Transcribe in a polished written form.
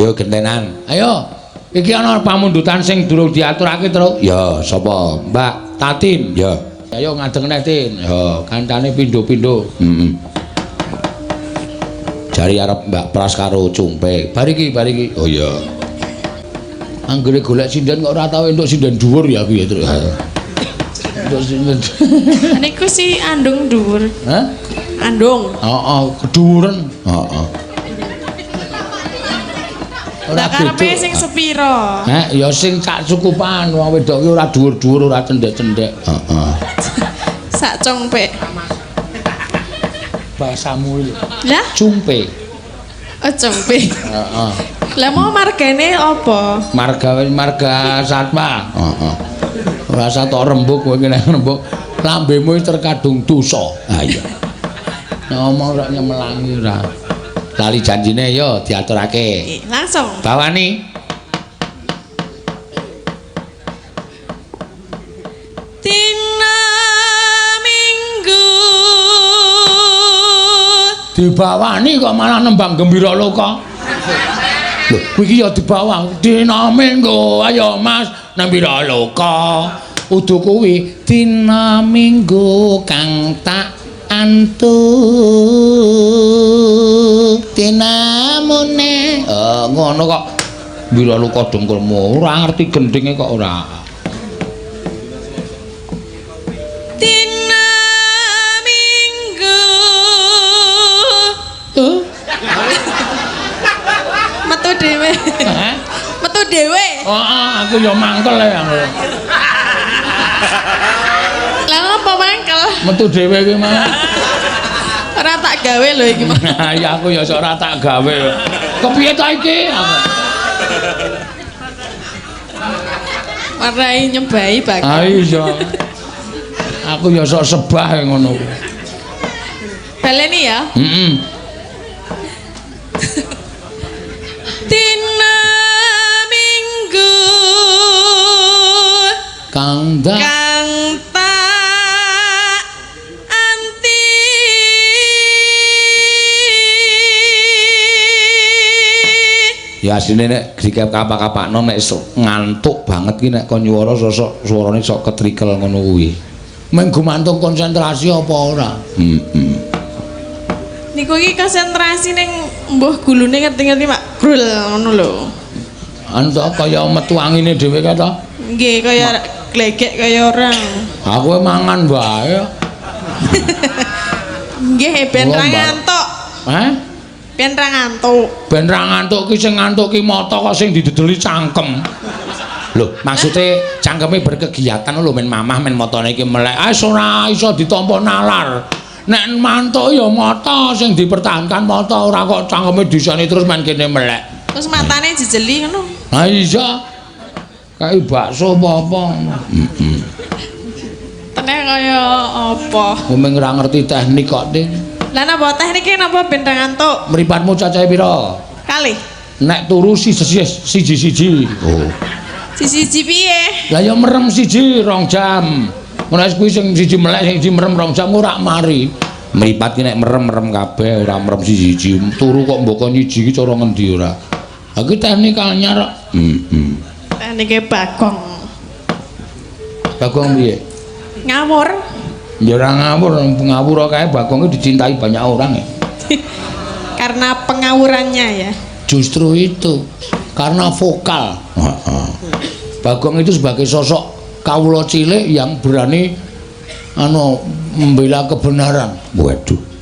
Yo gentenan. Ayo. Iki ana pamundutan sing durung diaturake terus. Ya, sapa? Mbak Tatin. Ya. Ayo ngadeg neh Tin. Ya. Kancane pindho-pindho. Heeh. Jari arep Mbak Pras karo Cumpe. Bariki. Oh iya. Anggere golek sinden kok ora tau entuk sinden dhuwur ya aku ya terus. Entuk sinden. Niku si andung dhuwur. Hah? Andung. Heeh, kedhuwuren. Heeh. Lah karepe sing sepiro? Ya sing cak cukupan wong wedok ki ora dhuwur-dhuwur, ora cendhek-cendhek. Heeh. Sak congpek. Bahasamu lho. Lah, Cumpe. oh congpek. Heeh. Lah mau margane apa? Marga Satma. Heeh. Ora usah tok rembug kowe nek rembug lambemu terkadung dosa. Ah iya. Ngomong ora nyemelangi ora. Lali janjine yo diaturake. Langsung. Bawani. Dina Minggu. Dibawani kok malah nembang gembira loka. Lho, kuwi iki ya dibawang. Dina Minggu, ayo Mas, gembira loka. Udu kuwi dina Minggu kang tak antuk dinamune. Ngono kok. Bila luka dengkulmu ora ngerti gendhinge kok ora. Dina Minggu. Metu dhewe. Hah? Metu dhewe. Aku ya mangkel ya. Lah apa mangkel? Metu dhewe ki mah. Ora tak gawe lho iki mah. Ya aku ya ora tak gawe. Kepiye ta iki? Marai nyebai bagus. Ah iya. Aku ya sok sebah ngono kuwi. Baleni ya. Heeh. Dina Minggu Kang kang tak anti. Ya asline nek dikep kapak-kapakno nek ngantuk banget ki nek kon nyuwara sosok suarane sok ketrikel ngono kuwi. mung gumantung konsentrasi apa ora? Heeh. Niku iki konsentrasi ning mbuh gulune ngerti-ngerti Mak Grul ngono lho. Antuk kaya metu angine dhewe ka to? Nggih kaya glegek kaya orang. Aku mangan wae. Nggih ben ra ngantuk. Hah? Ben ra ngantuk. Ben ra ngantuk ki sing ngantuk ki mata kok sing didedeli cangkem. Lho, maksude cangkeme berkegiatan lho men mamah men motone iki melek. Ah ora iso ditampa nalar. Nek mantuk ya mata sing dipertahankan mata ora kok cangkeme disani terus main kene melek. Terus matane jejeli ngono. Ha iya. Kayak bakso apa-apa. Heeh. Tenek kaya apa? Mung ora ngerti teknik kok, Tin. Lah napa teknike napa ben ra ngantuk? Mripatmu cacahe pira? Kalih. Nek turu siji-siji. Oh. Siji piye? Lah ya merem siji 2 jam. Ngono kuwi sing siji melek sing siji merem 2 jam ora mari. Mripat ki nek merem-merem kabeh ora merem siji-siji. Turu kok mboko nyiji ki cara ngendi ora. Ha ki teknik anyar. Heeh. Teknike Bagong. Bagong piye? Ngawur. Ya ora ngawur kae Bagong dicintai banyak orang ya. Karena pengawurannya ya. Justru itu karena vokal. Heeh. Bagong itu sebagai sosok kawula cilik yang berani membela kebenaran. Waduh.